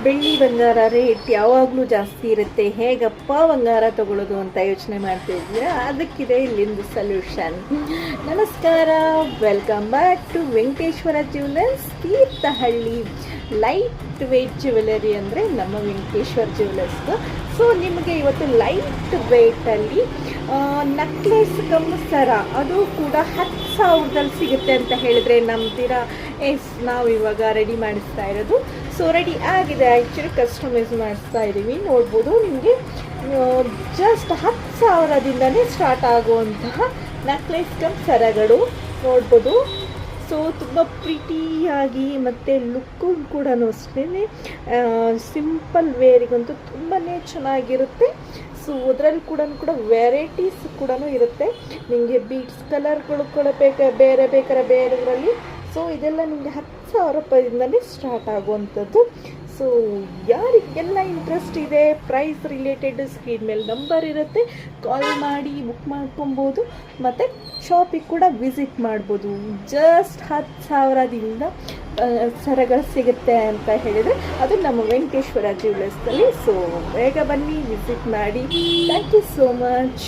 ಬೆಳ್ಳಿ ಬಂಗಾರ ರೇಟ್ ಯಾವಾಗಲೂ ಜಾಸ್ತಿ ಇರುತ್ತೆ, ಹೇಗಪ್ಪ ಬಂಗಾರ ತಗೊಳ್ಳೋದು ಅಂತ ಯೋಚನೆ ಮಾಡ್ತಿದ್ದೀರಾ? ಅದಕ್ಕಿದೆ ಇಲ್ಲಿಂದು ಸೊಲ್ಯೂಷನ್. ನಮಸ್ಕಾರ, welcome back to Venkateshwara jewellers, Thirthahalli. Light weight jewellery ಅಂದರೆ ನಮ್ಮ ವೆಂಕಟೇಶ್ವರ ಜ್ಯುವೆಲರ್ಸ್ದು. ಸೊ ನಿಮಗೆ ಇವತ್ತು ಲೈಟ್ ವೇಟಲ್ಲಿ ನಕ್ಲೆಸ್ ಕಮ್ ಸರ, ಅದು ಕೂಡ 10,000ದಲ್ಲಿ ಸಿಗುತ್ತೆ ಅಂತ ಹೇಳಿದ್ರೆ ನಂಬ್ತೀರಾ? ನಾವು ಇವಾಗ ರೆಡಿ ಮಾಡಿಸ್ತಾ ಇರೋದು. ಸೊ ರೆಡಿ ಆಗಿದೆ, ಆ್ಯಕ್ಚುಲಿ ಕಸ್ಟಮೈಸ್ ಮಾಡಿಸ್ತಾ ಇದ್ದೀವಿ. ನೋಡ್ಬೋದು ನಿಮಗೆ ಜಸ್ಟ್ 10,000ದಿಂದಲೇ ಸ್ಟಾರ್ಟ್ ಆಗುವಂತಹ ನಕ್ಲೆಸ್ ಕಮ್ ಸರಗಳು ನೋಡ್ಬೋದು. ಸೊ ತುಂಬ ಪ್ರಿಟಿಯಾಗಿ ಮತ್ತು ಲುಕ್ಕು ಕೂಡ ಅಷ್ಟೇ ಸಿಂಪಲ್ ವೇರಿಗಂತೂ ತುಂಬಾ ಚೆನ್ನಾಗಿರುತ್ತೆ. ಸೊ ಅದರಲ್ಲಿ ಕೂಡ ವೆರೈಟೀಸ್ ಕೂಡ ಇರುತ್ತೆ. ನಿಮಗೆ ಬೀಡ್ಸ್ ಕಲರ್ಗಳು ಕೂಡ ಬೇರೆ ಬೇರೆದರಲ್ಲಿ. ಸೊ ಇದೆಲ್ಲ ನಿಮಗೆ 10,000 ರೂಪಾಯಿಂದಲೇ ಸ್ಟಾರ್ಟ್ ಆಗುವಂಥದ್ದು. ಸೊ ಯಾರಿಗೆಲ್ಲ ಇಂಟ್ರೆಸ್ಟ್ ಇದೆ, ಪ್ರೈಸ್ ರಿಲೇಟೆಡ್ ಸ್ಕ್ರೀನ್ ಮೇಲೆ ನಂಬರ್ ಇರುತ್ತೆ, ಕಾಲ್ ಮಾಡಿ ಬುಕ್ ಮಾಡ್ಕೊಬೋದು. ಮತ್ತು ಶಾಪಿಗೆ ಕೂಡ ವಿಸಿಟ್ ಮಾಡ್ಬೋದು. ಜಸ್ಟ್ 10,000ದಿಂದ ಸರಗಳು ಸಿಗುತ್ತೆ ಅಂತ ಹೇಳಿದರೆ ಅದು ನಮ್ಮ ವೆಂಕಟೇಶ್ವರ ಜ್ಯುವೆಲರ್ಸ್ನಲ್ಲಿ. ಸೊ ಬೇಗ ಬನ್ನಿ, ವಿಸಿಟ್ ಮಾಡಿ. Thank you so much.